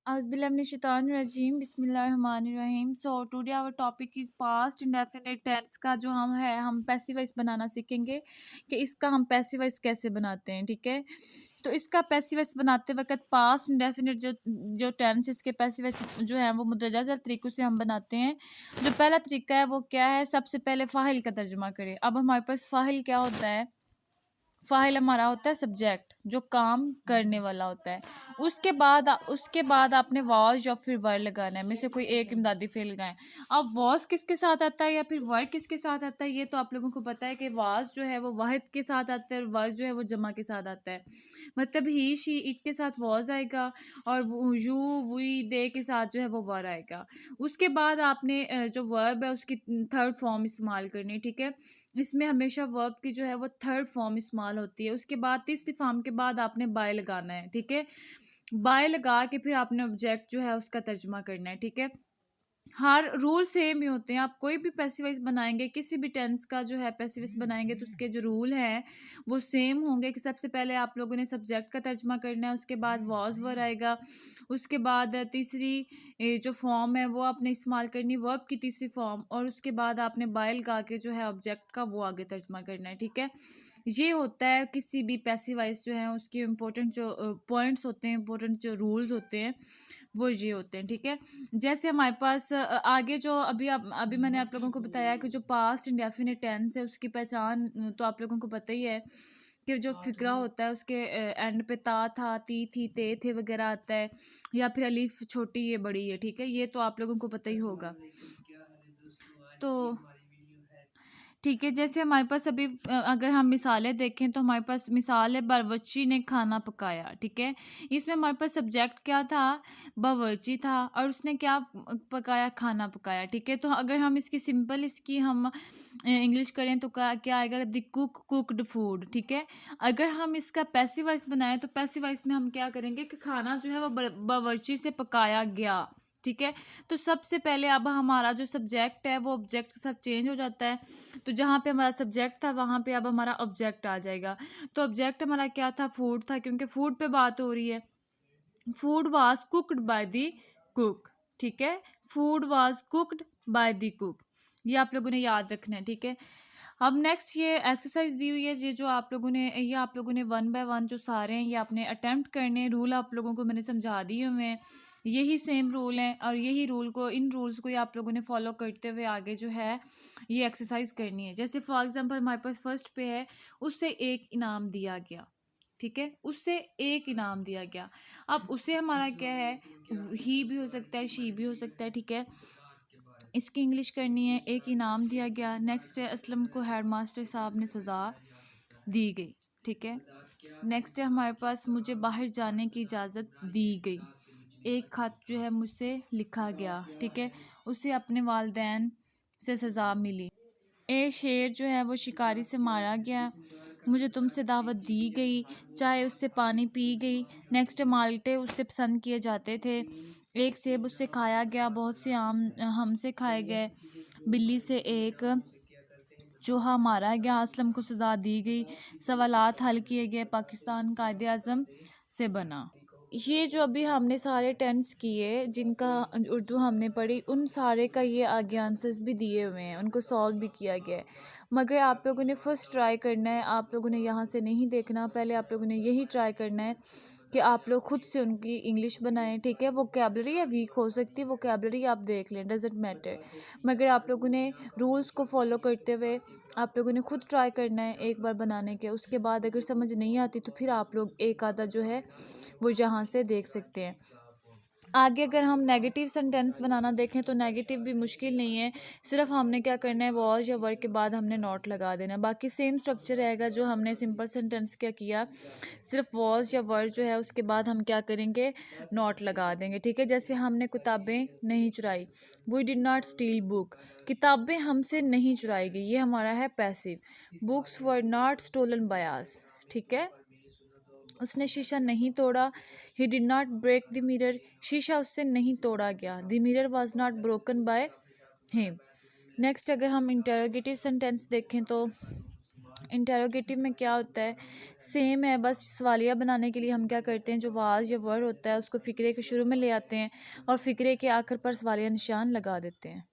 Auzubillahiminash-shaitanir-rajim, Bismillahir-rahmanir-rahim. So today our topic is past indefinite tense का जो हम passive voice बनाना सीखेंगे कि इसका हम पैसिव वॉइस कैसे बनाते हैं, ठीक है। तो इसका पैसिव वॉइस बनाते वक्त पास्ट इंडेफिनिट जो जो टेंस इसके पैसिव वॉइस जो है वो मुतअद्दिद तरीक़ों से हम बनाते हैं। जो पहला तरीका है वो क्या है, सबसे पहले फ़ाइल का तर्जुमा करें। अब हमारे पास फ़ाइल क्या होता है, फ़ाइल हमारा होता है सब्जेक्ट जो काम करने वाला होता है। उसके बाद आपने वाज या फिर वर लगाना है, में से कोई एक इमदादी फ़ेल लगाएं। अब वाज किसके साथ आता है या फिर वर किसके साथ आता है, ये तो आप लोगों को पता है कि वाज जो है वो वाहिद के साथ आता है और वर जो है वो जमा के साथ आता है। मतलब ही शी इट के साथ वाज आएगा और यू वी दे के साथ जो है वो वर आएगा। उसके बाद आपने जो वर्ब है उसकी थर्ड फॉर्म इस्तेमाल करनी है, ठीक है। इसमें हमेशा वर्ब की जो है वो थर्ड फॉर्म इस्तेमाल होती है। उसके बाद तीसरी फॉर्म के बाद आपने बाय लगाना है, ठीक है। बाय लगा के फिर आपने ऑब्जेक्ट जो है उसका तर्जुमा करना है, ठीक है। हर रूल सेम ही होते हैं। आप कोई भी पैसिव वॉइस बनाएंगे, किसी भी टेंस का जो है पैसिव वॉइस बनाएंगे तो उसके जो रूल हैं वो सेम होंगे कि सबसे पहले आप लोगों ने सब्जेक्ट का तर्जुमा करना है, उसके बाद वॉज वर आएगा, उसके बाद तीसरी जो फॉर्म है वो आपने इस्तेमाल करनी वर्ब की तीसरी फॉर्म, और उसके बाद आपने बाय लगा के जो है ऑब्जेक्ट का वो आगे तर्जुमा करना है, ठीक है। ये होता है किसी भी पैसिव वॉइस जो है उसकी इम्पोर्टेंट जो पॉइंट्स होते हैं, इम्पोर्टेंट जो रूल्स होते हैं वो ये होते हैं, ठीक है। जैसे हमारे पास आगे जो अभी मैंने आप लोगों को बताया कि जो पास्ट इंडेफिनिट टेंस है उसकी पहचान तो आप लोगों को पता ही है कि जो फिक्रा होता है उसके एंड पे ता था ती थी ते थे वगैरह आता है, या फिर अलीफ छोटी ये बड़ी है, ठीक है। ये तो आप लोगों को पता ही होगा। तो ठीक है, जैसे हमारे पास अभी अगर हम मिसालें देखें तो हमारे पास मिसाल है बावर्ची ने खाना पकाया, ठीक है। इसमें हमारे पास सब्जेक्ट क्या था, बावर्ची था, और उसने क्या पकाया, खाना पकाया, ठीक है। तो अगर हम इसकी सिंपल इसकी हम इंग्लिश करें तो क्या क्या आएगा, द कुक कुकड फूड, ठीक है। अगर हम इसका पैसिव वॉइस बनाएं तो पैसिव वॉइस में हम क्या करेंगे कि खाना जो है वो बावर्ची से पकाया गया, ठीक है। तो सबसे पहले अब हमारा जो सब्जेक्ट है वो ऑब्जेक्ट के साथ चेंज हो जाता है। तो जहाँ पे हमारा सब्जेक्ट था वहाँ पे अब हमारा ऑब्जेक्ट आ जाएगा। तो ऑब्जेक्ट हमारा क्या था, फूड था, क्योंकि फूड पे बात हो रही है। Food was cooked by the cook, ठीक है। Food was cooked by the cook, ये आप लोगों ने याद रखना है, ठीक है। अब नेक्स्ट ये एक्सरसाइज दी हुई है, ये आप लोगों ने वन बाय वन जो सारे हैं ये आपने अटेम्प्ट करने हैं। रूल आप लोगों को मैंने समझा दिए हुए हैं, यही सेम रूल हैं और यही इन रूल्स को ही आप लोगों ने फॉलो करते हुए आगे जो है ये एक्सरसाइज करनी है। जैसे फॉर एग्जांपल हमारे पास फर्स्ट पे है, उससे एक इनाम दिया गया, ठीक है। उससे एक इनाम दिया गया। अब उसे हमारा क्या है, ही भी हो सकता है, शी भी हो सकता है, ठीक है। इसकी इंग्लिश करनी है, एक इनाम दिया गया। नेक्स्ट है, असलम को हेडमास्टर साहब ने सज़ा दी गई, ठीक है। नेक्स्ट है हमारे पास, मुझे बाहर जाने की इजाज़त दी गई। एक खत जो है मुझसे लिखा गया, ठीक है। उसे अपने वालिदैन से सज़ा मिली। ए शेर जो है वो शिकारी से मारा गया। मुझे तुमसे दावत दी गई, चाय उससे पानी पी गई। नेक्स्ट माल्टे उससे पसंद किए जाते थे। एक सेब उससे खाया गया, बहुत से आम हमसे खाए गए। बिल्ली से एक चूहा मारा गया, असलम को सज़ा दी गई। सवालात हल किए गए, पाकिस्तान कायदे आज़म से बना। ये जो अभी हमने सारे टेंस किए जिनका उर्दू हमने पढ़ी, उन सारे का ये आगे आंसर्स भी दिए हुए हैं, उनको सॉल्व भी किया गया है। मगर आप लोगों ने फर्स्ट ट्राई करना है, आप लोगों ने यहाँ से नहीं देखना, पहले आप लोगों ने यही ट्राई करना है कि आप लोग खुद से उनकी इंग्लिश बनाएं, ठीक है। वोकैबलरी या वीक हो सकती है, वोकैबलरी आप देख लें, डजेंट मैटर। मगर आप लोगों ने रूल्स को फॉलो करते हुए आप लोगों ने खुद ट्राई करना है एक बार बनाने के। उसके बाद अगर समझ नहीं आती तो फिर आप लोग एक आधा जो है वो यहाँ से देख सकते हैं। आगे अगर हम नेगेटिव सेंटेंस बनाना देखें तो नेगेटिव भी मुश्किल नहीं है, सिर्फ हमने क्या करना है, वॉज या वर्ड के बाद हमने नॉट लगा देना है। बाकी सेम स्ट्रक्चर रहेगा जो हमने सिंपल सेंटेंस क्या किया, सिर्फ वॉज या वर्ड जो है उसके बाद हम क्या करेंगे, नॉट लगा देंगे, ठीक है। जैसे हमने किताबें नहीं चुराई, we did not steal book, किताबें हमसे नहीं चुराई गई, ये हमारा है passive. Books were not stolen by us, ठीक है। उसने शीशा नहीं तोड़ा, he did not break the mirror, शीशा उससे नहीं तोड़ा गया। The mirror was not broken by him. Next अगर हम इंटरोगेटिव सेंटेंस देखें तो इंटेरोगेटिव में क्या होता है, सेम है, बस सवालिया बनाने के लिए हम क्या करते हैं, जो वाज या वर्ड होता है उसको फ़िक्रे के शुरू में ले आते हैं और फ़िक्रे के आखिर पर सवालिया निशान लगा देते हैं।